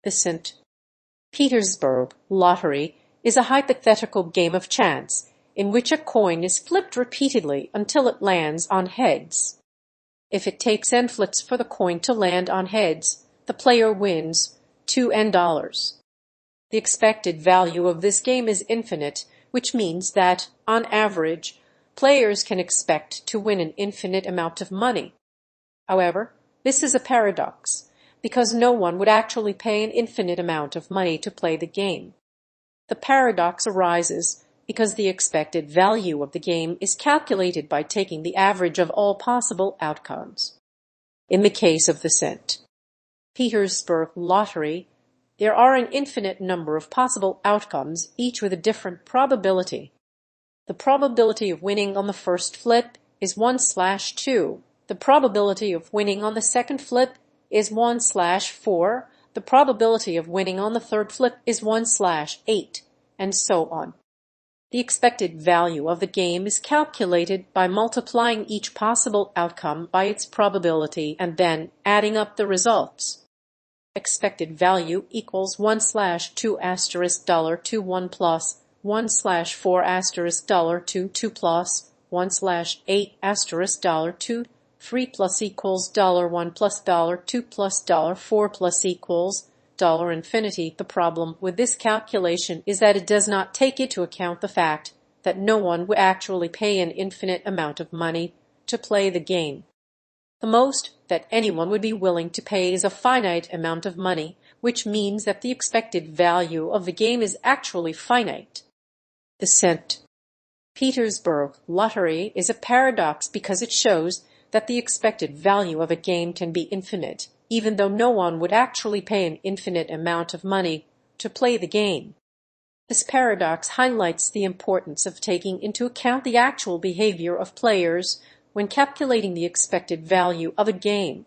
The St. Petersburg Lottery is a hypothetical game of chance in which a coin is flipped repeatedly until it lands on heads. If it takes n flips for the coin to land on heads, the player wins $2. The expected value of this game is infinite, which means that, on average, players can expect to win an infinite amount of money. However, this is a paradox, because no one would actually pay an infinite amount of money to play the game. The paradox arises because the expected value of the game is calculated by taking the average of all possible outcomes. In the case of the St. Petersburg Lottery, there are an infinite number of possible outcomes, each with a different probability. The probability of winning on the first flip is 1/2. The probability of winning on the second flip is 1/4. The probability of winning on the third flip is 1/8, and so on. The expected value of the game is calculated by multiplying each possible outcome by its probability and then adding up the results. Expected value equals 1/2 $2 1 plus 1/4 $2 plus 1/8 $2 3 plus equals $1 plus $2 plus $4 plus equals $infinity. The problem with this calculation is that it does not take into account the fact that no one would actually pay an infinite amount of money to play the game. The most that anyone would be willing to pay is a finite amount of money, which means that the expected value of the game is actually finite. The St. Petersburg Lottery is a paradox because it shows that the expected value of a game can be infinite, even though no one would actually pay an infinite amount of money to play the game. This paradox highlights the importance of taking into account the actual behavior of players when calculating the expected value of a game.